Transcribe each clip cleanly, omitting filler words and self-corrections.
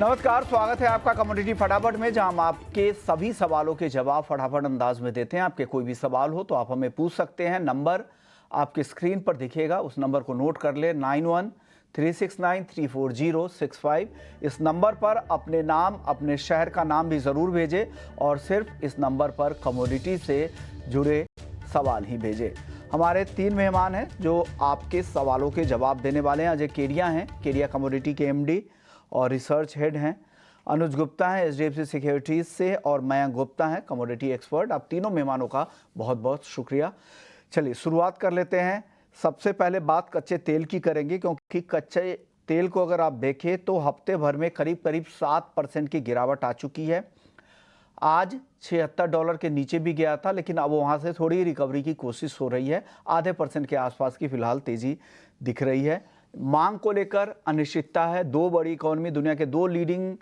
नमस्कार, स्वागत है आपका कमोडिटी फटाफट में, जहां हम आपके सभी सवालों के जवाब फटाफट अंदाज में देते हैं। आपके कोई भी सवाल हो तो आप हमें पूछ सकते हैं। नंबर आपके स्क्रीन पर दिखेगा, उस नंबर को नोट कर ले, 9136934065। इस नंबर पर अपने नाम, अपने शहर का नाम भी ज़रूर भेजें और सिर्फ इस नंबर पर कमोडिटी से जुड़े सवाल ही भेजें। हमारे 3 मेहमान हैं जो आपके सवालों के जवाब देने वाले हैं। अजय केडिया हैं, केडिया कमोडिटी के एमडी और रिसर्च हेड हैं। अनुज गुप्ता हैं एचडीएफसी सिक्योरिटीज से, और मयंक गुप्ता हैं कमोडिटी एक्सपर्ट। आप तीनों मेहमानों का बहुत बहुत शुक्रिया। चलिए शुरुआत कर लेते हैं। सबसे पहले बात कच्चे तेल की करेंगे, क्योंकि कच्चे तेल को अगर आप देखें तो हफ्ते भर में करीब करीब 7% की गिरावट आ चुकी है। आज $76 के नीचे भी गया था, लेकिन अब वहाँ से थोड़ी रिकवरी की कोशिश हो रही है। आधे % के आसपास की फिलहाल तेज़ी दिख रही है। मांग को लेकर अनिश्चितता है। 2 बड़ी इकोनॉमी, दुनिया के 2 लीडिंग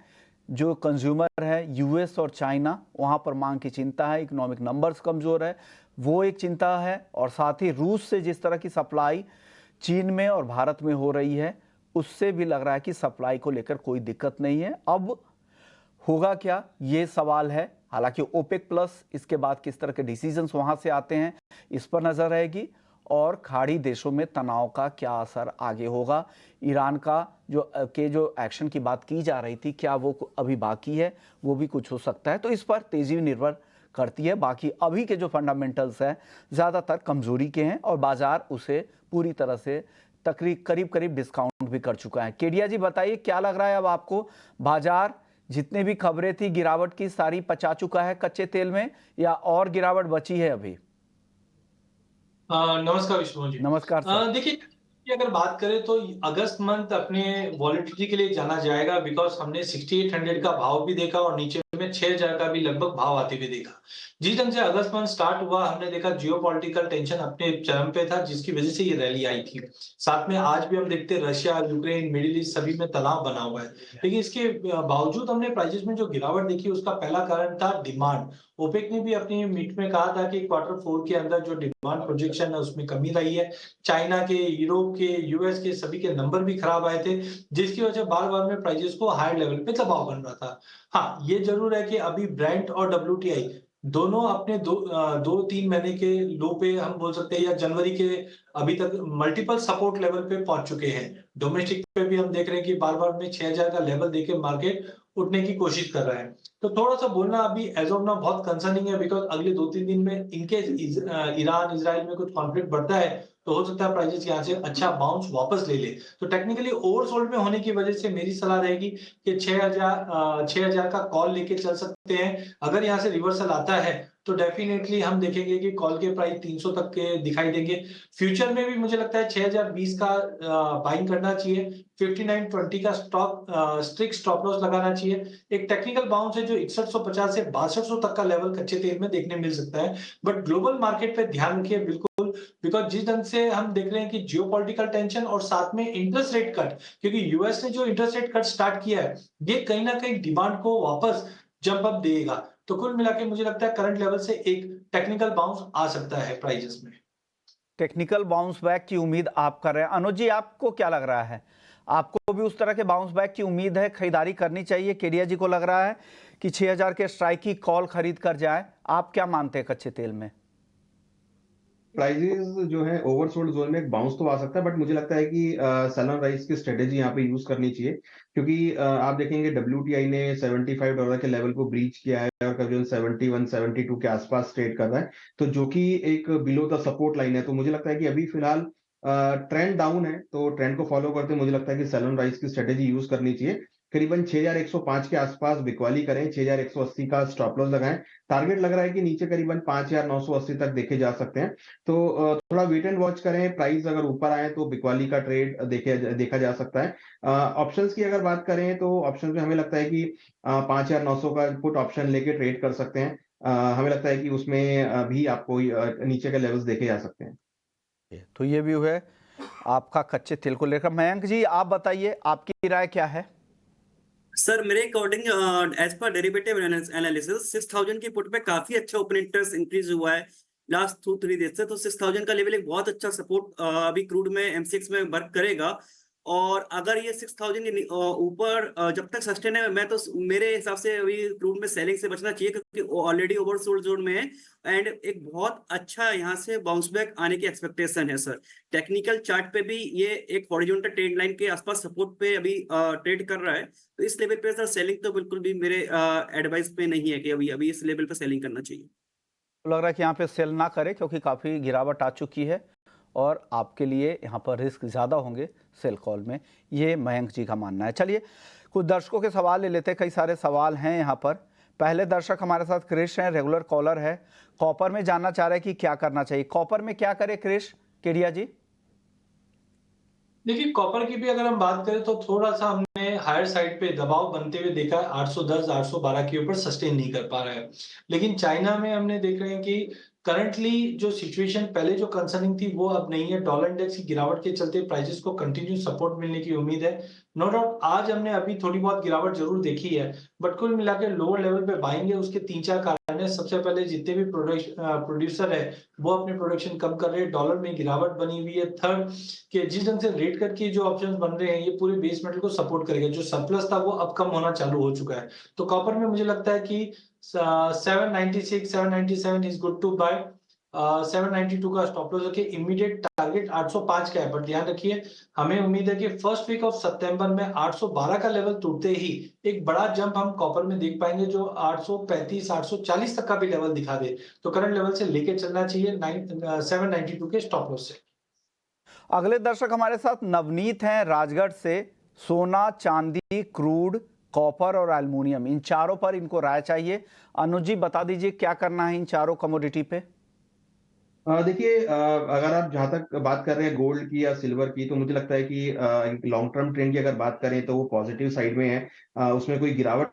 जो कंज्यूमर है, यूएस और चाइना, वहाँ पर मांग की चिंता है। इकोनॉमिक नंबर्स कमज़ोर है, वो एक चिंता है। और साथ ही रूस से जिस तरह की सप्लाई चीन में और भारत में हो रही है, उससे भी लग रहा है कि सप्लाई को लेकर कोई दिक्कत नहीं है। अब होगा क्या, ये सवाल है। हालांकि ओपेक प्लस इसके बाद किस तरह के डिसीजंस वहां से आते हैं, इस पर नजर रहेगी। और खाड़ी देशों में तनाव का क्या असर आगे होगा, ईरान का जो एक्शन की बात की जा रही थी, क्या वो अभी बाकी है, वो भी कुछ हो सकता है। तो इस पर तेजी निर्भर करती है। बाकी अभी के जो फंडामेंटल्स हैं ज़्यादातर कमजोरी के हैं और बाजार उसे पूरी तरह से करीब करीब डिस्काउंट भी कर चुका है। केडिया जी बताइए, क्या लग रहा है अब आपको, बाजार जितने भी खबरें थी गिरावट की सारी पचा चुका है कच्चे तेल में, या और गिरावट बची है अभी? नमस्कार विष्णु जी। नमस्कार सर। देखिए कि अगर बात करें तो अगस्त मंथ अपने वॉलेटिलिटी के लिए जाना जाएगा, बिकॉज हमने 6800 का भाव भी देखा और नीचे में 6000 का भी लगभग भाव आते हुए देखा। जिस ढंग से अगस्त मंथ स्टार्ट हुआ, हमने देखा जियोपॉलिटिकल टेंशन अपने चरम पे था, जिसकी वजह से ये रैली आई थी। साथ में आज भी हम देखते हैं रशिया, यूक्रेन, मिडिल ईस्ट सभी में तनाव बना हुआ है। लेकिन इसके बावजूद हमने प्राइसेस में जो गिरावट देखी, उसका पहला कारण था डिमांड। ओपेक ने भी अपनी मीट में कहा था कि Q4 के अंदर जो डिमांड प्रोजेक्शन है उसमें कमी रही है। चाइना के, यूरोप के, यूएस के सभी के नंबर भी खराब आए थे, जिसकी वजह से बार-बार में प्राइसेस को हायर लेवल पे दबाव बन रहा था। हाँ, ये जरूर है कि अभी ब्रेंट और डब्ल्यूटीआई दोनों अपने 2-3 महीने के लो पे हम बोल सकते हैं, या जनवरी के अभी तक मल्टीपल सपोर्ट लेवल पे पहुंच चुके हैं। डोमेस्टिक पे भी हम देख रहे हैं कि बार-बार में 6000 का लेवल देके मार्केट उठने की कोशिश कर रहा है। तो थोड़ा-सा बोलना अभी एज़ ऑफ नाउ बहुत कंसर्निंग है, बिकॉज़ अगले 2-3 दिन में इनकेस ईरान, इज़राइल में कुछ कॉन्फ्लिक्ट बढ़ता है, तो हो सकता है प्राइसेस यहाँ से अच्छा बाउंस वापस ले ले। तो टेक्निकली ओवरसोल्ड में होने की वजह से मेरी सलाह रहेगी कि 6000 का कॉल लेके चल सकते हैं। अगर यहाँ से रिवर्सल आता है, तो डेफिनिटली हम देखेंगे कि कॉल के प्राइस 300 तक के दिखाई देंगे। फ्यूचर में भी मुझे लगता है 6020 का बाइंग करना चाहिए। 5920 का स्ट्रिक्ट स्टॉप लॉस लगाना चाहिए। एक टेक्निकल बाउंस है जो 6150 से 6200 तक का लेवल कच्चे तेल में देखने मिल सकता है। बट ग्लोबल मार्केट पे ध्यान रखिए बिल्कुल, बिकॉज़ जिस ढंग से हम देख रहे हैं कि जियोपॉलिटिकल टेंशन और साथ में इंटरेस्ट रेट कट, क्योंकि यूएस ने जो इंटरेस्ट रेट कट स्टार्ट किया है, ये कहीं न कहीं डिमांड को वापस जंप अप देगा। तो कुल मिला के मुझे लगता है करंट लेवल से एक टेक्निकल बाउंस आ सकता है प्राइसेस में। टेक्निकल बाउंस बैक की उम्मीद आप कर रहे हैं। अनुज जी, आपको क्या लग रहा है, आपको भी उस तरह के बाउंस बैक की उम्मीद है, खरीदारी करनी चाहिए? केडिया जी को लग रहा है कि 6000 के स्ट्राइक की कॉल खरीद कर जाए। आप क्या मानते हैं कच्चे तेल में? प्राइजेस जो है ओवरसोल्ड जोन में एक बाउंस तो आ सकता है, बट मुझे लगता है कि सेल ऑन राइज की स्ट्रेटेजी यहाँ पे यूज करनी चाहिए, क्योंकि आप देखेंगे डब्ल्यूटीआई ने $75 के लेवल को ब्रीच किया है और करीबन 71 72 के आसपास ट्रेड कर रहा है, तो जो कि एक बिलो द सपोर्ट लाइन है। तो मुझे लगता है कि अभी फिलहाल ट्रेंड डाउन है, तो ट्रेंड को फॉलो करते मुझे लगता है कि सेल ऑन राइज की स्ट्रेटेजी यूज करनी चाहिए। करीबन 6105 के आसपास बिकवाली करें, 6180 का स्टॉप लॉस लगाएं। टारगेट लग रहा है कि नीचे करीबन 5980 तक देखे जा सकते हैं। तो थोड़ा वेट एंड वॉच करें, प्राइस अगर ऊपर आए तो बिकवाली का ट्रेड देखा जा सकता है। ऑप्शंस की अगर बात करें तो ऑप्शंस में हमें लगता है कि 5900 का पुट ऑप्शन लेके ट्रेड कर सकते हैं। हमें लगता है कि उसमें भी आपको नीचे के लेवल्स देखे जा सकते हैं। तो ये व्यू है आपका कच्चे तेल को लेकर। मयंक जी, आप बताइए, आपकी राय क्या है? सर मेरे according as per derivative analysis 6000 की पुट पे काफी अच्छा ओपन इंटरेस्ट इंक्रीज हुआ है लास्ट 2-3 डेज से। तो 6000 का लेवल एक बहुत अच्छा सपोर्ट अभी क्रूड में एमसीएक्स में वर्क करेगा। और अगर ये 6000 के ऊपर जब तक सस्टेन है, मैं तो मेरे हिसाब से अभी क्रूड में सेलिंग से बचना चाहिए, क्योंकि ऑलरेडी ओवरसोल्ड जोन में है एंड एक बहुत अच्छा यहाँ से बाउंस बैक आने की एक्सपेक्टेशन है सर। टेक्निकल चार्ट पे भी ये एक हॉरिजॉन्टल ट्रेंड लाइन के आसपास सपोर्ट पे अभी ट्रेड कर रहा है, तो इस लेवल पे सर सेलिंग तो बिल्कुल भी मेरे एडवाइस पे नहीं है कि अभी अभी इस लेवल पे सेलिंग करना चाहिए। लग रहा है कि यहाँ पे सेल ना करें क्योंकि काफ़ी गिरावट आ चुकी है और आपके लिए यहाँ पर रिस्क ज़्यादा होंगे सेल कॉल में, ये मयंक जी का मानना है। चलिए कुछ दर्शकों के सवाल ले लेते हैं, कई सारे सवाल हैं यहाँ पर। पहले दर्शक हमारे साथ क्रिश हैं, रेगुलर कॉलर है, कॉपर में जानना चाह रहे हैं कि क्या करना चाहिए, कॉपर में क्या करे क्रिश केडिया जी? देखिए कॉपर की भी अगर हम बात करें तो थोड़ा सा हमने हायर साइड पे दबाव बनते हुए देखा है, 810 812 के ऊपर सस्टेन नहीं कर पा रहा है। लेकिन चाइना में हमने देख रहे हैं कि करंटली जो सिचुएशन पहले जो कंसर्निंग थी वो अब नहीं है। डॉलर इंडेक्स की गिरावट के चलते प्राइसेस को कंटिन्यू सपोर्ट मिलने की उम्मीद है। नो डाउट आज हमने अभी थोड़ी बहुत गिरावट जरूर देखी है, बट कुल मिलाकर लोअर लेवल पे बाइंग है। उसके 3-4 कारण है। सबसे पहले जितने भी प्रोड्यूसर है वो अपने प्रोडक्शन कम कर रहे हैं, डॉलर में गिरावट बनी हुई है। थर्ड कि जिस ढंग से रेट कट के जो ऑप्शंस बन रहे हैं ये पूरे बेस मेटल को सपोर्ट करेगा। जो सरप्लस था वो अब कम होना चालू हो चुका है। तो कॉपर में मुझे लगता है कि 796 797 इज गुड टू बाय। 792 का स्टॉप लॉस रखिए। इमीडिएट टारगेट 805 का है, बट ध्यान रखिए हमें उम्मीद है कि फर्स्ट वीक ऑफ सितंबर में 812 का लेवल टूटते ही एक बड़ा जंप हम कॉपर में देख पाएंगे, जो 835 840 तक का भी लेवल दिखा दे। तो करंट लेवल से लेके चलना चाहिए 792 के स्टॉप लॉस से। अगले दर्शक हमारे साथ नवनीत हैं राजगढ़ से। सोना, चांदी, क्रूड, कॉपर और एल्युमिनियम, इन चारों पर इनको राय चाहिए। अनुज जी बता दीजिए क्या करना है इन चारों कमोडिटी पे। देखिए, अगर आप जहां तक बात कर रहे हैं गोल्ड की या सिल्वर की, तो मुझे लगता है कि लॉन्ग टर्म ट्रेंड की अगर बात करें तो वो पॉजिटिव साइड में है। उसमें कोई गिरावट,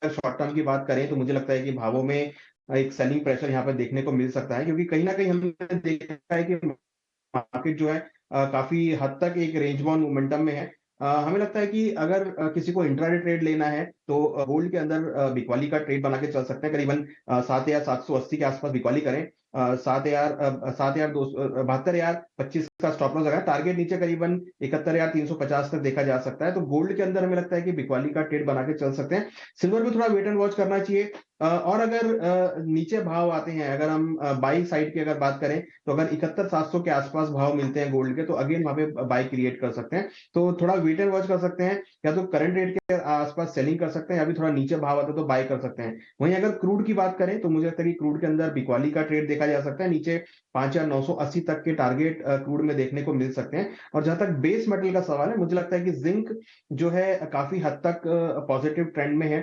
शॉर्ट टर्म की बात करें तो मुझे लगता है कि भावों में एक सेलिंग प्रेशर यहाँ पे देखने को मिल सकता है, क्योंकि कहीं ना कहीं हमने देखा है कि मार्केट जो है काफी हद तक एक रेंज बाउंड मोमेंटम में है। हमें लगता है कि अगर किसी को इंट्राडे ट्रेड लेना है तो गोल्ड के अंदर बिकवाली का ट्रेड बना के चल सकते हैं। करीबन 7,780 के आसपास बिकवाली करें। 72,25 का स्टॉप लॉस लगा। टारगेट नीचे करीबन 71,350 तक देखा जा सकता है। तो गोल्ड के अंदर हमें लगता है कि बिकवाली का ट्रेड बना के चल सकते हैं। सिल्वर में थोड़ा वेट एंड वॉच करना चाहिए। और अगर नीचे भाव आते हैं, अगर हम बाई साइड की अगर बात करें तो अगर 71,700 के आसपास भाव मिलते हैं गोल्ड के, तो अगेन वहां पे बाई क्रिएट कर सकते हैं। तो थोड़ा वेट एंड वॉच कर सकते हैं, या तो करंट रेट के आसपास सेलिंग कर सकते हैं, या भी थोड़ा नीचे भाव आता है तो बाय कर सकते हैं। वहीं अगर क्रूड की बात करें तो मुझे लगता है कि क्रूड के अंदर बिकवाली का ट्रेड देखा जा सकता है। नीचे 5,980 तक के टारगेट क्रूड में देखने को मिल सकते हैं। और जहां तक बेस मेटल का सवाल है, मुझे लगता है कि जिंक जो है काफी हद तक पॉजिटिव ट्रेंड में है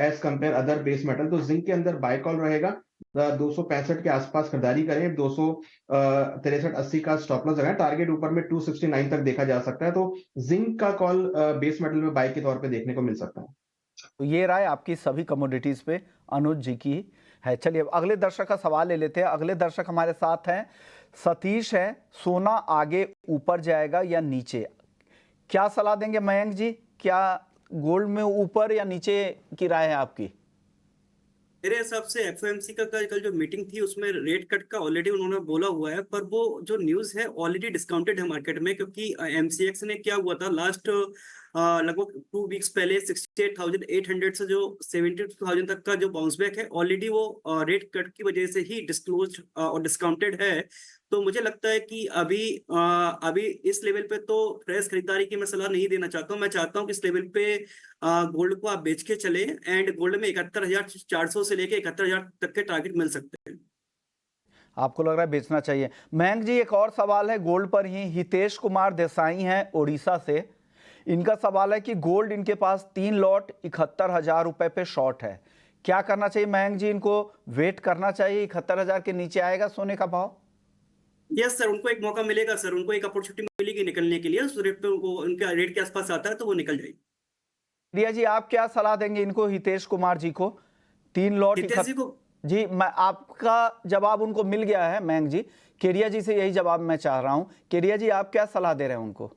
as compare other base metal. तो जिंक के अंदर बाय कॉल रहेगा। 265 के आसपास खरीदारी करें। 263.80 का स्टॉप लॉस लगाएं। टारगेट ऊपर में 269 तक देखा जा सकता है। तो जिंक का कॉल बेस मेटल में बाय के तौर पे देखने को मिल सकता है। तो ये राय आपकी सभी कमोडिटीज पे अनुज जी की है। चलिए अब अगले दर्शक का सवाल ले लेते हैं। अगले दर्शक हमारे साथ हैं सतीश हैं। सोना आगे ऊपर जाएगा या नीचे, क्या सलाह देंगे मयंक जी? क्या गोल्ड में ऊपर या नीचे की राय है आपकी? मेरे हिसाब से एफओएमसी का कल जो मीटिंग थी उसमें रेट कट का ऑलरेडी उन्होंने बोला हुआ है, पर वो जो न्यूज है ऑलरेडी डिस्काउंटेड है मार्केट में, क्योंकि एमसीएक्स ने क्या हुआ था लास्ट लगभग 2 वीक्स पहले 68,800 से जो 72,000 तक का जो बाउंस बैक है ऑलरेडी वो रेट कट की वजह से ही डिस्क्लोज और डिस्काउंटेड है। तो मुझे लगता है कि अभी इस लेवल पे तो फ्रेश खरीदारी की मैं सलाह नहीं देना चाहता हूँ। मैं चाहता हूँ कि इस लेवल पे गोल्ड को आप बेच के चले, एंड गोल्ड में 71,400 से लेके 71,000 तक के टारगेट मिल सकते हैं। आपको लग रहा है बेचना चाहिए। मयंक जी एक और सवाल है गोल्ड पर ही। हितेश कुमार देसाई हैं उड़ीसा से। इनका सवाल है कि गोल्ड इनके पास 3 लॉट 71,000 रुपए पे शॉर्ट है, क्या करना चाहिए मयंक जी? इनको वेट करना चाहिए, 71,000 के नीचे आएगा सोने का भाव? यस सर, उनको एक मौका मिलेगा सर, उनको एक अपॉर्चुनिटी मिलेगी निकलने के लिए। उस रेट पे वो उनके रेट के आसपास आता है तो वो निकल जाएगी। रिया जी आप क्या सलाह देंगे इनको, हितेश कुमार जी को? 3 लॉट हितेश जी को जी मैं आपका जवाब उनको मिल गया है मयंक जी। केरिया जी से यही जवाब मैं चाह रहा हूं। केरिया जी आप क्या सलाह दे रहे हैं उनको?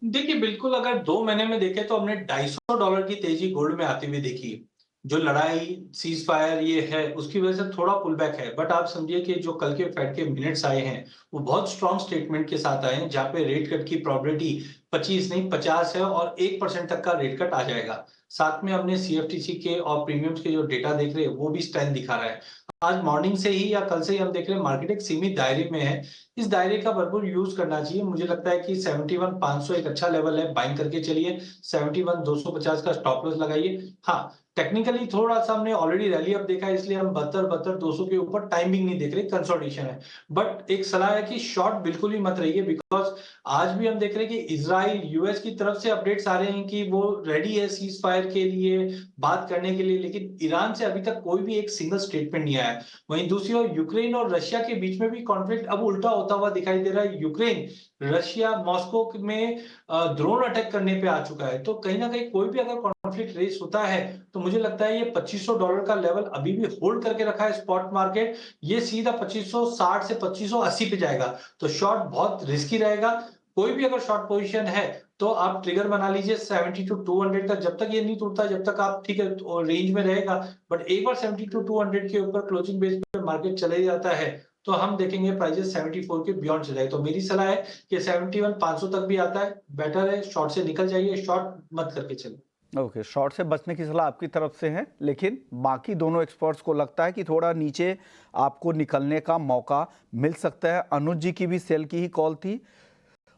देखिए बिल्कुल, अगर 2 महीने में देखें तो हमने $250 की तेजी गोल्ड में आती हुई देखी। जो लड़ाई सीज फायर ये है उसकी वजह से थोड़ा पुल बैक है, बट आप समझिए कि जो कल के फेड के मिनट्स आए हैं वो बहुत स्ट्रॉन्ग स्टेटमेंट के साथ आए हैं, जहां पे रेट कट की प्रोबेबिलिटी 25 नहीं 50 है और 1% तक का रेट कट आ जाएगा। साथ में हमने सीएफटीसी के और प्रीमियम्स के जो डेटा देख रहे हैं वो भी स्ट्रेंथ दिखा रहा है। आज मॉर्निंग से ही या कल से ही हम देख रहे हैं मार्केट एक सीमित दायरे में है, इस दायरे का भरपूर यूज करना चाहिए। मुझे लगता है कि 71,500 एक अच्छा लेवल है, बाइंग करके चलिए। 71,250 का स्टॉप लॉस लगाइए। हाँ, टेक्निकली थोड़ा सा हमने ऑलरेडी रैली अप देखा है, इसलिए हम 72,200 के ऊपर टाइमिंग नहीं देख रहे, कंसोलिडेशन है। बट एक सलाह है कि शॉर्ट बिल्कुल ही मत रहिए, बिकॉज आज भी हम देख रहे हैं कि इजराइल यूएस की तरफ से अपडेट्स आ रहे हैं कि वो रेडी है सीज फायर के लिए बात करने के लिए, लेकिन ईरान से अभी तक कोई भी एक सिंगल स्टेटमेंट नहीं आया है। वहीं दूसरी ओर यूक्रेन और रशिया के बीच में भी कॉन्फ्लिक्ट अब उल्टा होता हुआ दिखाई दे रहा है। यूक्रेन रशिया मॉस्को में ड्रोन अटैक करने पे आ चुका है, तो कहीं ना कहीं कोई भी अगर कॉन्फ्लिक्ट रेस होता है तो मुझे लगता है ये $2500 का लेवल अभी भी होल्ड करके रखा है स्पॉट मार्केट, ये सीधा 2560 से 2580 पे जाएगा, तो शॉर्ट बहुत रिस्की रहेगा। कोई भी अगर शॉर्ट पोजीशन है तो आप ट्रिगर बना लीजिए 70 to 200 का, जब तक ये नहीं टूटता जब तक आप ठीक है रेंज में रहेगा। बट एक बार 70 to 200 के ऊपर क्लोजिंग बेस पे मार्केट चले जाता है तो हम देखेंगे प्राइजेस 74 के बियॉन्ड चले जाए। तो मेरी सलाह है कि 71,500 तक भी आता है, बेटर है शॉर्ट से निकल जाइए, शॉर्ट मत करके चले। ओके, शॉर्ट से बचने की सलाह आपकी तरफ से है, लेकिन बाकी दोनों एक्सपर्ट्स को लगता है कि थोड़ा नीचे आपको निकलने का मौका मिल सकता है। अनुज जी की भी सेल की ही कॉल थी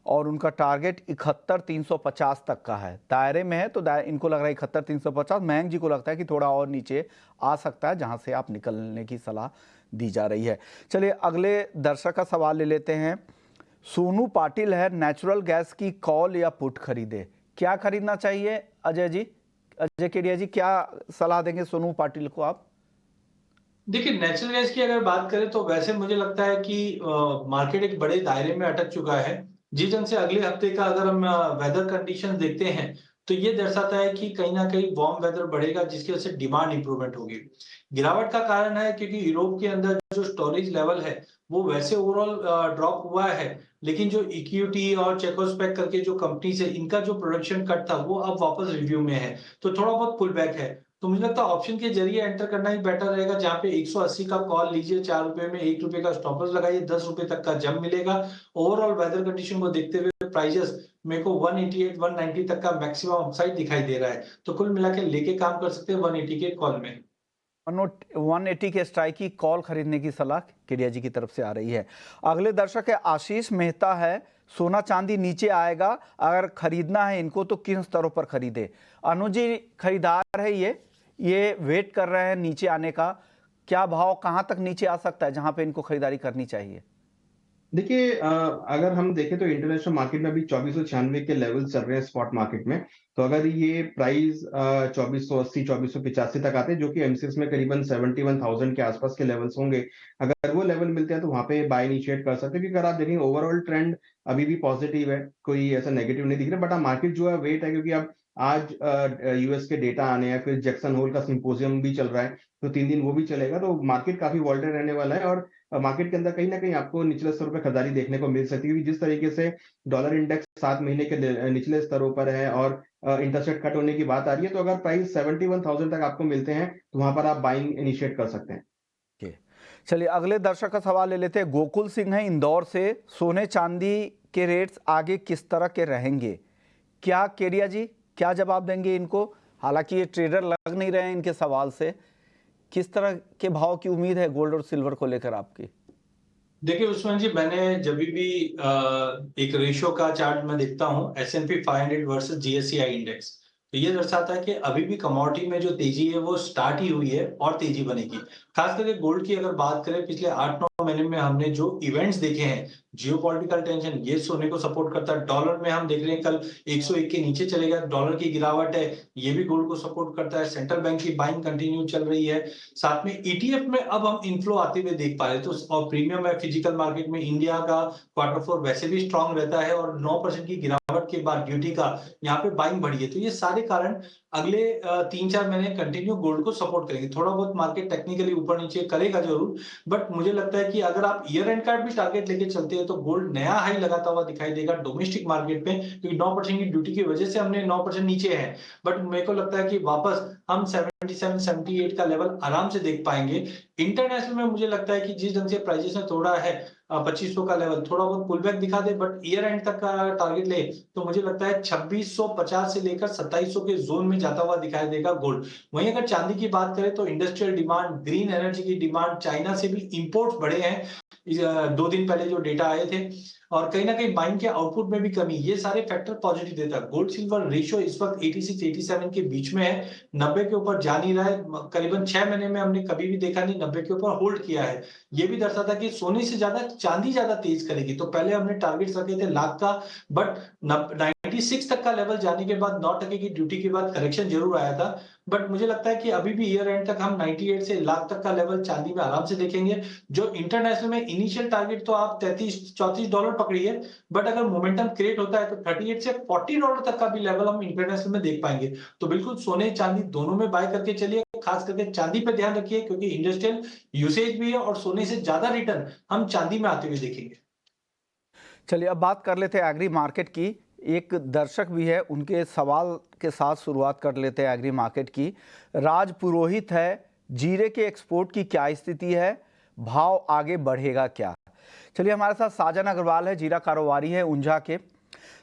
और उनका टारगेट 71,350 तक का है, दायरे में है, तो इनको लग रहा है 71,350। मयंक जी को लगता है कि थोड़ा और नीचे आ सकता है, जहां से आप निकलने की सलाह दी जा रही है। चलिए अगले दर्शक का सवाल ले लेते हैं। सोनू पाटिल है, नेचुरल गैस की कॉल या पुट खरीदे, क्या खरीदना चाहिए? अजय जी, अजय केडिया जी, क्या सलाह देंगे सोनू पाटिल को आप? देखिए, नेचुरल गैस की अगर बात करें तो वैसे मुझे लगता है कि मार्केट एक बड़े दायरे में अटक चुका है। जिस ढंग से अगले हफ्ते का अगर हम वेदर कंडीशन देखते हैं तो ये दर्शाता है कि कहीं ना कहीं वार्म वेदर बढ़ेगा, जिसकी वजह से डिमांड इंप्रूवमेंट होगी। गिरावट का कारण है क्योंकि यूरोप के अंदर जो स्टोरेज लेवल है वो वैसे ओवरऑल ड्रॉप हुआ है, लेकिन जो इक्विटी और चेकोस्पेक करके जो कंपनीज है इनका जो प्रोडक्शन कट था वो अब वापस रिव्यू में है, तो थोड़ा बहुत पुल बैक है। तो मुझे लगता है ऑप्शन के जरिए एंटर करना ही बेटर रहेगा, जहां पे 180 का कॉल लीजिए, ₹4 में ₹1 का स्टॉप लॉस लगाइए, ₹10 तक का जंप मिलेगा। ओवरऑल वेदर कंडीशन को देखते हुए प्राइजेस मेरे को 188 190 तक का मैक्सिमम अपसाइड दिखाई दे रहा है, तो कुल मिला के लेके काम कर सकते हैं 180 के कॉल में। 180 के स्ट्राइक की कॉल खरीदने की सलाह केडिया जी की तरफ से आ रही है। अगले दर्शक है आशीष मेहता है, सोना चांदी नीचे आएगा, अगर खरीदना है इनको तो किन स्तरों पर खरीदे? अनुज जी खरीदार है, ये वेट कर रहे हैं नीचे आने का, क्या भाव कहां तक नीचे आ सकता है जहां पे इनको खरीदारी करनी चाहिए? देखिए अगर हम देखें तो इंटरनेशनल मार्केट में अभी 2496 के लेवल चल रहे हैं स्पॉट मार्केट में। तो अगर ये प्राइस 2480 2485 तक आते हैं, जो कि एमसीएक्स में करीबन 71,000 के आसपास के लेवल्स होंगे, अगर वो लेवल मिलते हैं तो वहां पे बाय इनिशिएट कर सकते हैं। क्योंकि अगर आप देखेंगे ओवरऑल ट्रेंड अभी भी पॉजिटिव है, कोई ऐसा नेगेटिव नहीं दिख रहा। बट मार्केट जो है वेट है, क्योंकि अब आज यूएस के डेटा आने हैं, फिर जैक्सन होल का सिंपोजियम भी चल रहा है, तो 3 दिन वो भी चलेगा। तो मार्केट काफी वॉल्टेज रहने वाला है और मार्केट के अंदर कहीं ना कहीं आपको निचले स्तरों पर खरीदारी देखने को मिल सकती है। क्योंकि जिस तरीके से डॉलर इंडेक्स 7 महीने के निचले स्तरों पर है और इंटरेस्ट रेट कट होने की बात आ रही है, तो अगर प्राइस 71,000 तक आपको मिलते हैं तो वहां पर आप बाइंग इनिशिएट कर सकते हैं। चलिए अगले दर्शक का सवाल ले लेते हैं। गोकुल सिंह है इंदौर से, सोने चांदी के रेट्स आगे किस तरह के रहेंगे? क्या केडिया जी क्या जवाब देंगे इनको? हालांकि ये ट्रेडर लग नहीं रहे हैं इनके सवाल से, किस तरह के भाव की उम्मीद है गोल्ड और सिल्वर को लेकर आपकी? देखिए उस्मान जी, मैंने जब भी एक रेशियो का चार्ट मैं देखता हूँ S&P 500 वर्सेस GSCI इंडेक्स, तो ये दर्शाता है कि अभी भी कमोडिटी में जो तेजी है वो स्टार्ट ही हुई है और तेजी बनेगी। खास करके गोल्ड की अगर बात करें, पिछले 8-9 महीने में हमने जो इवेंट्स देखे हैं, जियोपॉलिटिकल टेंशन, ये सोने को सपोर्ट करता है। डॉलर में हम देख रहे हैं कल 101 के नीचे चलेगा, डॉलर की गिरावट है, ये भी गोल्ड को सपोर्ट करता है। सेंट्रल बैंक की बाइंग कंटिन्यू चल रही है। साथ में ETF में अब हम इनफ्लो आते हुए देख पा रहे हैं, तो और प्रीमियम है फिजिकल मार्केट में। इंडिया का Q4 वैसे भी स्ट्रांग रहता है और 9% की गिरावट के बाद ड्यूटी का यहाँ पे बाइंग बढ़ी है। तो ये सारे कारण अगले 3-4 महीने कंटिन्यू गोल्ड को सपोर्ट करेंगे। थोड़ा बहुत मार्केट टेक्निकली ऊपर नीचे करेगा जरूर, बट मुझे लगता है कि अगर आप ईयर एंड का भी टारगेट लेके चलते हैं तो गोल्ड नया हाई लगाता हुआ दिखाई देगा डोमेस्टिक मार्केट में, क्योंकि 9% की ड्यूटी की वजह से हमने 9% नीचे है। बट मेरे को लगता है कि वापस हम 70 77 78 का लेवल आराम से देख पाएंगे। इंटरनेशनल में मुझे लगता है कि जिस ढंग से प्राइजेस ने तोड़ा है 2500 का लेवल, थोड़ा बहुत पुल बैक दिखा दे, बट ईयर एंड तक का टारगेट ले तो मुझे लगता है 2650 से लेकर 2700 के जोन में जाता हुआ दिखाई देगा गोल्ड। वहीं अगर चांदी की बात करें तो इंडस्ट्रियल डिमांड, ग्रीन एनर्जी की डिमांड, चाइना से भी इंपोर्ट्स बढ़े हैं 2 दिन पहले जो डेटा आए थे, और कहीं ना कहीं माइन के आउटपुट में भी कमी, ये सारे फैक्टर पॉजिटिव देता है। गोल्ड सिल्वर रेशियो इस वक्त 86-87 के बीच में है, 90 के ऊपर जा नहीं रहा है। करीबन 6 महीने में हमने कभी भी देखा नहीं 90 के ऊपर होल्ड किया है। ये भी दर्शाता है कि सोने से ज्यादा चांदी ज्यादा तेज करेगी। तो पहले हमने टारगेट रखे थे लाख का, बट 96 तक का लेवल जाने के बाद 9% की ड्यूटी के बाद करेक्शन जरूर आया था, बट मुझे लगता है कि अभी भी ईयर एंड तक हम 98 से लाख तक का लेवल चांदी में आराम से देखेंगे। जो इंटरनेशनल में इनिशियल टारगेट तो आप $33-34 पकड़िए, बट अगर मोमेंटम क्रिएट होता है तो 38 से $40 तक का भी लेवल हम इंटरनेशनल में देख पाएंगे। तो बिल्कुल सोने चांदी दोनों में बाय करके चलिए, खास करके चांदी पे ध्यान रखिए क्योंकि इंडस्ट्रियल यूसेज भी है और सोने से ज्यादा रिटर्न हम चांदी में आते हुए देखेंगे। चलिए अब बात कर लेते हैं एग्री मार्केट की। एक दर्शक भी है, उनके सवाल के साथ शुरुआत कर लेते हैं एग्री मार्केट की। राज पुरोहित है, जीरे के एक्सपोर्ट की क्या स्थिति है, भाव आगे बढ़ेगा क्या? चलिए हमारे साथ साजन अग्रवाल है, जीरा कारोबारी है ऊंझा के।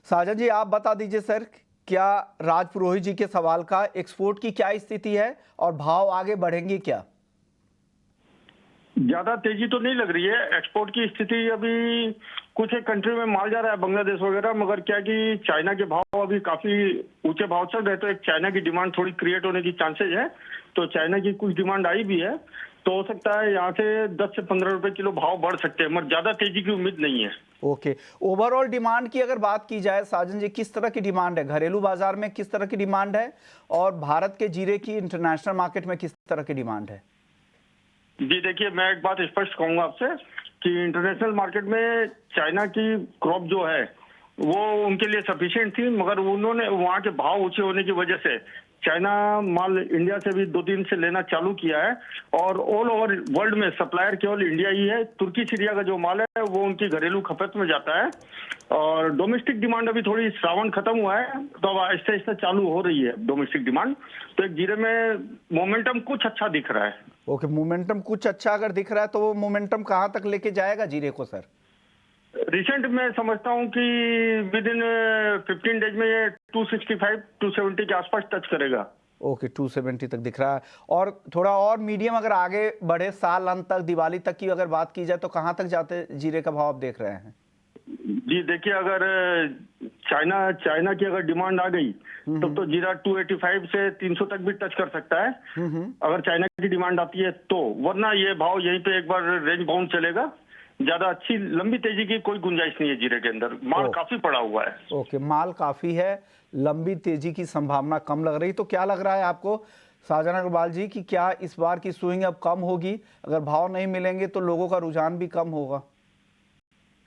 साजन जी आप बता दीजिए सर, क्या राज पुरोहित जी के सवाल का एक्सपोर्ट की क्या स्थिति है और भाव आगे बढ़ेंगे क्या? ज्यादा तेजी तो नहीं लग रही है एक्सपोर्ट की स्थिति। अभी कुछ एक कंट्री में माल जा रहा है, बांग्लादेश वगैरह, मगर क्या कि चाइना के भाव अभी काफी ऊंचे भाव चल रहे, तो एक चाइना की डिमांड थोड़ी क्रिएट होने की चांसेज है। तो चाइना की कुछ डिमांड आई भी है, तो हो सकता है यहाँ से 10 से 15 रुपए किलो भाव बढ़ सकते हैं, मगर ज्यादा तेजी की उम्मीद नहीं है। ओके, ओवरऑल डिमांड की अगर बात की जाए साजन जी, किस तरह की डिमांड है घरेलू बाजार में, किस तरह की डिमांड है, और भारत के जीरे की इंटरनेशनल मार्केट में किस तरह की डिमांड है? जी देखिए, मैं एक बात स्पष्ट कहूंगा आपसे कि इंटरनेशनल मार्केट में चाइना की क्रॉप जो है वो उनके लिए सफिशिएंट थी, मगर उन्होंने वहाँ के भाव ऊंचे होने की वजह से चाइना माल इंडिया से भी 2 दिन से लेना चालू किया है, और ऑल ओवर वर्ल्ड में सप्लायर केवल इंडिया ही है। तुर्की सीरिया का जो माल है वो उनकी घरेलू खपत में जाता है, और डोमेस्टिक डिमांड अभी थोड़ी श्रावण खत्म हुआ है तो अब आहिस्ते आहिस्ते चालू हो रही है डोमेस्टिक डिमांड। तो एक जीरे में मोमेंटम कुछ अच्छा दिख रहा है। ओके, मोमेंटम कुछ अच्छा अगर दिख रहा है तो वो मोमेंटम कहाँ तक लेके जाएगा जीरे को सर? रिसेंट मैं समझता हूँ कि विद इन 15 डेज में ये 265-270 के आसपास टच करेगा। ओके, 270 तक दिख रहा है। और थोड़ा और मीडियम अगर आगे बढ़े, साल अंत तक, दिवाली तक की अगर बात की जाए तो कहाँ तक जाते जीरे का भाव आप देख रहे हैं? जी देखिए, अगर चाइना की अगर डिमांड आ गई तब तो जीरा 285 से 300 तक भी टच कर सकता है, अगर चाइना की डिमांड आती है तो। वरना ये भाव यहीं पे एक बार रेंज बाउंड चलेगा। ज्यादा अच्छी लंबी तेजी की कोई गुंजाइश नहीं है जीरे के अंदर, माल काफी पड़ा हुआ है। ओके, माल काफी है, लंबी तेजी की संभावना कम लग रही। तो क्या लग रहा है आपको साजन अग्रवाल जी कि क्या इस बार की स्विंग अब कम होगी? अगर भाव नहीं मिलेंगे तो लोगों का रुझान भी कम होगा?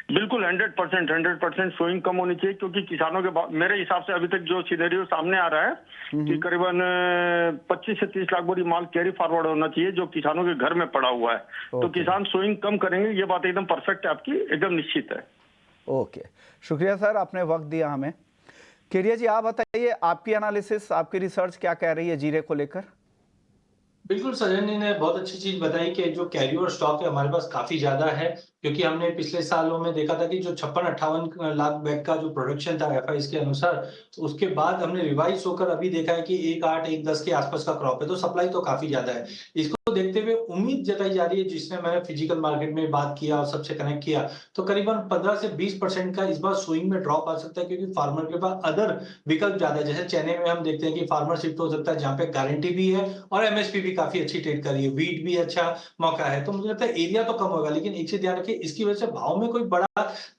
बिल्कुल 100% स्विंग कम होनी चाहिए, क्योंकि किसानों के मेरे हिसाब से अभी तक जो सिनेरियो सामने आ रहा है कि करीबन 25 से 30 लाख बोरी माल कैरी फॉरवर्ड होना चाहिए जो किसानों के घर में पड़ा हुआ है। तो किसान स्विंग कम करेंगे, ये बात एकदम परफेक्ट है आपकी, एकदम निश्चित है। ओके, शुक्रिया सर, आपने वक्त दिया हमें। केरिया जी आप बताइए, आपकी एनालिसिस, आपकी रिसर्च क्या कह रही है जीरे को लेकर? बिल्कुल, सजन ने बहुत अच्छी चीज बताई कि जो कैरी ओवर स्टॉक है हमारे पास काफी ज्यादा है, क्योंकि हमने पिछले सालों में देखा था कि जो 56-58 लाख बैग का जो प्रोडक्शन था एफआई के अनुसार, तो उसके बाद हमने रिवाइज होकर अभी देखा है कि 1.8-1.10 के आसपास का क्रॉप है, तो सप्लाई तो काफी ज्यादा है। इसको देखते हुए उम्मीद जताई जा रही है, जिसमें मैंने फिजिकल मार्केट में बात किया और सबसे कनेक्ट किया, तो करीबन 15 से 20% का इस बार स्विंग में ड्रॉप आ सकता है, क्योंकि फार्मर के पास अदर विकल्प ज्यादा है। जैसे चेन्नई में हम देखते हैं कि फार्मर शिफ्ट हो सकता है, जहाँ पे गारंटी भी है और एमएसपी भी काफी अच्छी ट्रेड कर रही है, वीट भी अच्छा मौका है। तो मुझे लगता है एरिया तो कम होगा, लेकिन एक चीज ध्यान रखिए, इसकी वजह से भाव में कोई बड़ा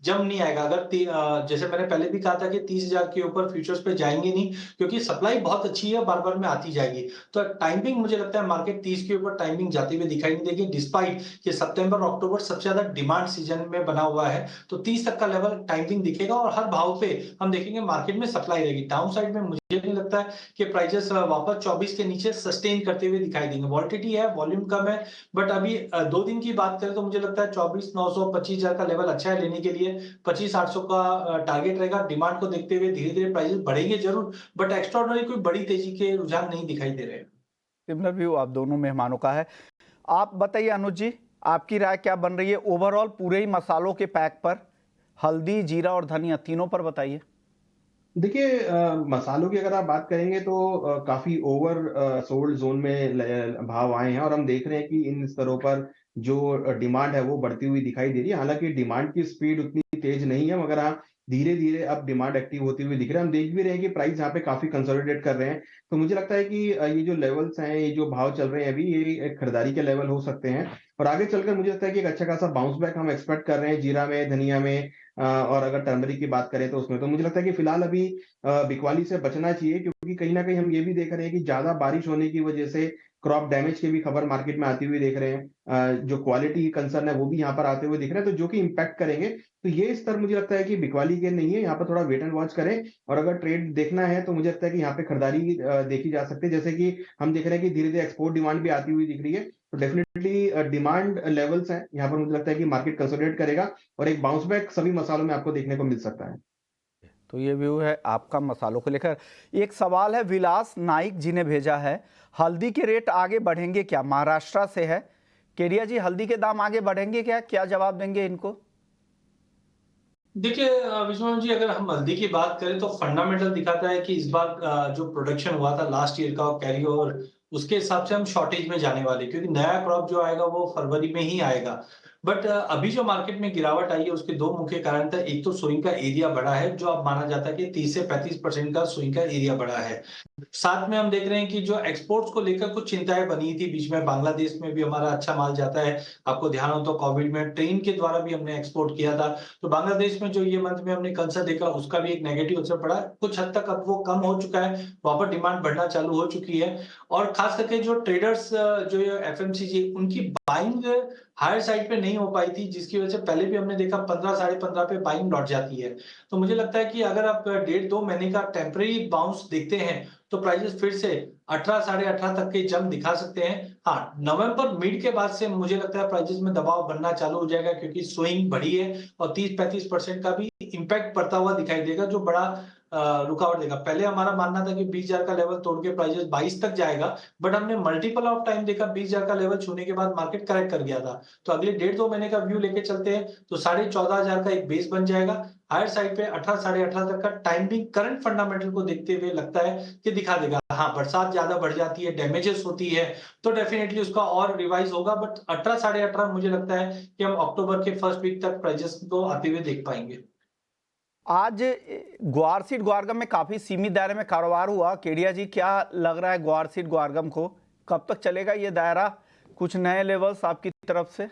जंप नहीं आएगा। अगर जैसे मैंने पहले भी कहा था कि 30,000 के ऊपर फ्यूचर्स पे जाएंगे नहीं, क्योंकि सप्लाई बहुत अच्छी है, बार बार में आती जाएगी। तो टाइमिंग मुझे लगता है मार्केट 30 के ऊपर टाइमिंग जाते हुए दिखाई नहीं देगी, डिस्पाइट कि सितंबर अक्टूबर सबसे ज्यादा डिमांड सीजन में बना हुआ है। तो 30 तक का लेवल टाइमिंग दिखेगा और हर भाव पे हम देखेंगे मार्केट में सप्लाई रहेगी। डाउन साइड में मुझे नहीं लगता है कि प्राइसेस वापस 24 के नीचे सस्टेन करते हुए दिखाई देंगे। वॉलिटिलिटी है, वॉल्यूम कम है, बट अभी 2 दिन की बात करें तो मुझे लगता है 24,900 25,000 का लेवल अच्छा है लेने के लिए। 25,800 का टारगेट रहेगा। डिमांड को देखते हुए धीरे धीरे प्राइसेस बढ़ेंगे जरूर, बट एक्स्ट्राऑर्डिनरी कोई बड़ी तेजी के रुझान नहीं दिखाई दे रहे हैं। सिमिलर व्यू आप दोनों मेहमानों का है। आप बताइए अनुज जी, आपकी राय क्या बन रही है ओवरऑल पूरे ही मसालों के पैक पर, हल्दी, जीरा और धनिया तीनों पर बताइए। देखिए मसालों की अगर आप बात करेंगे तो काफी ओवर सोल्ड जोन में भाव आए हैं और हम देख रहे हैं कि इन स्तरों पर जो डिमांड है वो बढ़ती हुई दिखाई दे रही है। हालांकि डिमांड की स्पीड उतनी तेज नहीं है, मगर हाँ धीरे धीरे अब डिमांड एक्टिव होती हुई दिख रहा है। हम देख भी रहे हैं कि प्राइस यहाँ पे काफी कंसोलिडेट कर रहे हैं। तो मुझे लगता है कि ये जो लेवल्स हैं, ये जो भाव चल रहे हैं अभी, ये एक खरीदारी के लेवल हो सकते हैं। और आगे चलकर मुझे लगता है कि एक अच्छा खासा बाउंस बैक हम एक्सपेक्ट कर रहे हैं जीरा में, धनिया में, और अगर टर्मरिक की बात करें तो उसमें। तो मुझे लगता है कि फिलहाल अभी बिकवाली से बचना चाहिए, क्योंकि कहीं ना कहीं हम ये भी देख रहे हैं कि ज्यादा बारिश होने की वजह से क्रॉप डैमेज की भी खबर मार्केट में आती हुई देख रहे हैं। जो क्वालिटी कंसर्न है वो भी यहाँ पर आते हुए दिख रहे हैं, तो जो कि इम्पैक्ट करेंगे। तो ये स्तर मुझे लगता है कि बिकवाली के नहीं है, यहाँ पर थोड़ा वेट एंड वॉच करें। और अगर ट्रेड देखना है तो मुझे लगता है कि यहाँ पे खरीदारी देखी जा सकती है। जैसे कि हम देख रहे हैं कि धीरे धीरे एक्सपोर्ट डिमांड भी आती हुई दिख रही है। तो डेफिनेटली डिमांड लेवल्स हैं यहाँ पर, मुझे लगता है कि मार्केट कंसोलिडेट करेगा और एक बाउंस बैक सभी मसालों में आपको देखने को मिल सकता है। तो ये व्यू है आपका मसालों को लेकर। एक सवाल है विलास नाइक जी ने भेजा है, हल्दी के रेट आगे बढ़ेंगे क्या? महाराष्ट्र से है। केडिया जी, हल्दी के दाम आगे बढ़ेंगे क्या? क्या जवाब देंगे इनको? देखिए विश्वनाथ जी, अगर हम हल्दी की बात करें तो फंडामेंटल दिखाता है कि इस बार जो प्रोडक्शन हुआ था लास्ट ईयर का कैरी ओवर, उसके हिसाब से हम शॉर्टेज में जाने वाले, क्योंकि नया क्रॉप जो आएगा वो फरवरी में ही आएगा। बट अभी जो मार्केट में गिरावट आई है उसके दो मुख्य कारण था। एक तो सोइंग का एरिया बढ़ा है, जो अब माना जाता है कि 30 से 35% का सोइंग का एरिया बढ़ा है। साथ में हम देख रहे हैं कि जो एक्सपोर्ट्स को लेकर कुछ चिंताएं बनी थी बीच में, बांग्लादेश में भी हमारा अच्छा माल जाता है। आपको ध्यान हो तो कोविड में ट्रेन के द्वारा भी हमने एक्सपोर्ट किया था, तो बांग्लादेश में जो ये मंथ में हमने कंसर्न देखा उसका भी एक नेगेटिव असर पड़ा। कुछ हद तक अब वो कम हो चुका है, वापस डिमांड बढ़ना चालू हो चुकी है। और खास करके जो ट्रेडर्स, जो एफएमसीजी, उनकी बाइंग हायर साइड पे नहीं हो पाई थी, जिसकी वजह से पहले भी हमने देखा 15 साढ़े 15 पे बाइंग लौट जाती है। तो मुझे लगता है कि अगर आप 1.5-2 महीने का टेम्परेरी बाउंस देखते हैं तो प्राइसेस फिर से 18 साढ़े 18 तक के जंप दिखा सकते हैं। हाँ, नवंबर मिड के बाद से मुझे लगता है प्राइसेस में दबाव बनना चालू हो जाएगा, क्योंकि स्विंग बढ़ी है और 30-35% का भी इंपैक्ट पड़ता हुआ दिखाई देगा, जो बड़ा रुकावट देगा। पहले हमारा मानना था कि 20,000 का लेवल तोड़ के प्राइसेस 22 तक जाएगा, बट हमने मल्टीपल ऑफ टाइम देखा 20,000 का लेवल छूने के बाद मार्केट करेक्ट कर गया था। तो अगले 1.5-2 महीने का व्यू लेके चलते हैं तो 14,500 का एक बेस बन जाएगा। हायर साइड पे 18 साढ़े 18 तक का टाइम भी करंट फंडामेंटल को देखते हुए लगता है कि दिखा देगा। हाँ, बरसात ज्यादा बढ़ जाती है, डैमेजेस होती है, तो डेफिनेटली उसका और रिवाइज होगा। बट 18 साढ़े 18 मुझे लगता है कि हम अक्टूबर के फर्स्ट वीक तक प्राइसेस को आते हुए देख पाएंगे। आज ग्वार सीड ग्वारगम में काफी सीमित दायरे में कारोबार हुआ। केडिया जी, क्या लग रहा है ग्वार सीड ग्वारगम को कब तक चलेगा ये दायरा? कुछ नए लेवल्स आपकी तरफ से?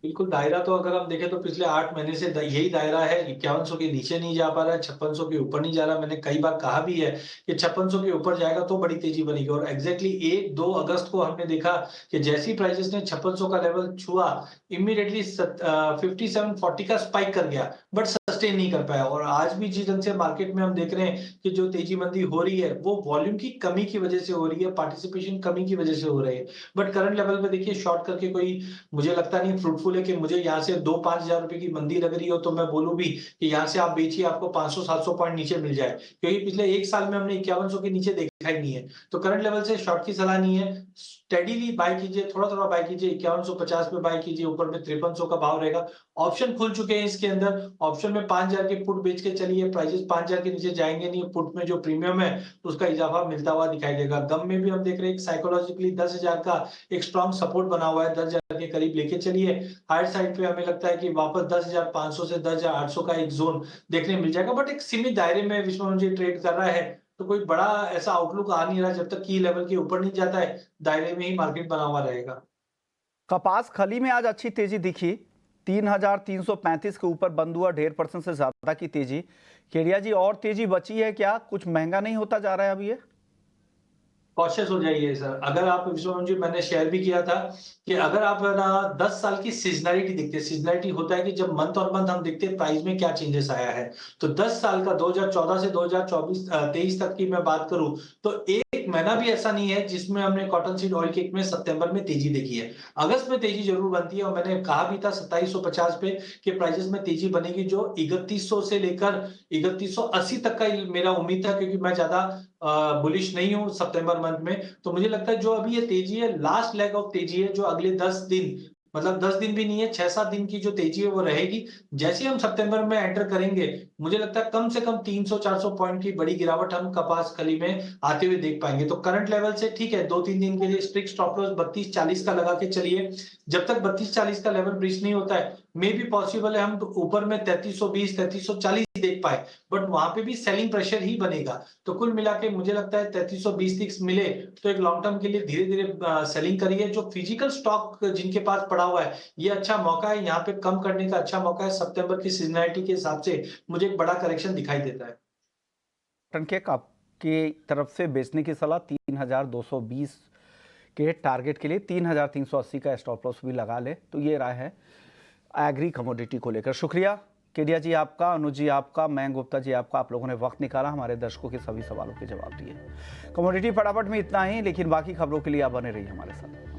बिल्कुल, दायरा तो अगर हम देखें तो पिछले 8 महीने से यही दायरा है। 5100 के नीचे नहीं जा पा रहा है, 5600 के ऊपर नहीं जा रहा। मैंने कई बार कहा भी है कि 5600 के ऊपर जाएगा तो बड़ी तेजी बनेगी, और एग्जैक्टली 1-2 अगस्त को हमने देखा कि जैसी प्राइसेस ने 5600 का लेवल छुआ, इमीडिएटली 5740 का स्पाइक कर गया, बट सस्टेन नहीं कर पाया। और आज भी जिस ढंग से मार्केट में हम देख रहे हैं कि जो तेजी मंदी हो रही है वो वॉल्यूम की कमी की वजह से हो रही है, पार्टिसिपेशन कमी की वजह से हो रही है। बट करंट लेवल पे देखिए शॉर्ट करके कोई मुझे लगता नहीं फ्रूटफुल है कि मुझे यहाँ से 2-5 हजार रुपए की मंदी लग रही हो तो मैं बोलूं भी कि यहाँ से आप बेचिए, आपको 500-700 पॉइंट नीचे मिल जाए, क्योंकि पिछले एक साल में हमने 5100 के नीचे देखा ही नहीं है। तो करंट लेवल से शॉर्ट की सलाह नहीं है, स्टेडीली बाय कीजिए, थोड़ा थोड़ा बाय कीजिए। 5150 पे बाय कीजिए, ऊपर में 5300 का भाव रहेगा। ऑप्शन खुल चुके हैं इसके अंदर, ऑप्शन में 5000 के पुट बेच के चलिए, प्राइसेस 5000 के नीचे जाएंगे नहीं। पुट में जो प्रीमियम है उसका इजाफा मिलता हुआ दिखाई देगा। गम में भी हम देख रहे हैं साइकोलॉजिकली 10,000 का एक स्ट्रॉन्ग सपोर्ट बना हुआ है, 10,000 के करीब लेके चलिए। हायर साइड पे हमें लगता है कि वापस 10,500 से 10,800 का एक जोन देखने मिल जाएगा, बट एक सीमित दायरे में विश्व जी ट्रेड कर रहा है, तो कोई बड़ा ऐसा आउटलुक आ नहीं रहा। जब तक की लेवल के ऊपर नहीं जाता है, दायरे में ही मार्केट बना हुआ रहेगा। कपास खली में आज अच्छी तेजी दिखी, 3,335 के ऊपर बंद हुआ, 1.5% से ज्यादा की तेजी। केडिया जी, और तेजी बची है क्या? कुछ महंगा नहीं होता जा रहा है अभी ये? कॉशियस हो जाइए सर। अगर आप विश्वनाथ जी, मैंने शेयर भी किया था कि अगर आप ना 10 साल की सीजनैलिटी देखते हैं, सीजनैलिटी होता है कि जब मंथ और मंथ हम देखते हैं प्राइस में क्या चेंजेस आया है, तो 10 साल का 2014 से 2023 तक की मैं बात करूं तो एक महीना भी ऐसा नहीं है जिसमें हमने कॉटन सीड ऑयल केक में सितंबर में तेजी देखी है। अगस्त में तेजी जरूर बनती है, और मैंने कहा भी था 2750 पे कि प्राइसेस में तेजी बनेगी, जो 3100 से लेकर 3180 तक का मेरा उम्मीद था, क्योंकि मैं ज्यादा बुलिश नहीं हूं सितंबर मंथ में। तो मुझे लगता है जो अभी ये तेजी है, लास्ट लेग ऑफ तेजी है, जो अगले 10 दिन, मतलब 10 दिन भी नहीं है, 6-7 दिन की जो तेजी है वो रहेगी। जैसे हम सितंबर में एंटर करेंगे, मुझे लगता है कम से कम 300-400 पॉइंट की बड़ी गिरावट हम कपास खली में आते हुए देख पाएंगे। तो करंट लेवल से ठीक है, 2-3 दिन के लिए स्ट्रिक्ट स्टॉप लॉस 32-40 का लगा के चलिए। जब तक 32-40 का लेवल ब्रीच नहीं होता है, मे बी पॉसिबल है हम ऊपर में 3320, 3340 देख पाए, बट वहां पे भी सेलिंग प्रेशर ही बनेगा। तो कुल मिला के मुझे लगता है 3320 तक मिले तो एक लॉन्ग टर्म के लिए धीरे धीरे सेलिंग करिए। जो फिजिकल स्टॉक जिनके पास पड़ा हुआ है, ये अच्छा मौका है, यहाँ पे कम करने का अच्छा मौका है। सितंबर की सीजनैलिटी के हिसाब से मुझे एक बड़ा करेक्शन दिखाई देता है। टन के आपकी तरफ से बेचने की सलाह 3220 के टारगेट के लिए 3380 का स्टॉप लॉस भी लगा ले। तो ये राय है एग्री कमोडिटी को लेकर। शुक्रिया केडिया जी आपका, अनुज जी आपका, मयंक गुप्ता जी आपका, आप लोगों ने वक्त निकाला, हमारे दर्शकों के सभी सवालों के जवाब दिए। कमोडिटी फटाफट में इतना ही, लेकिन बाकी खबरों के लिए आप बने रहिए हमारे साथ।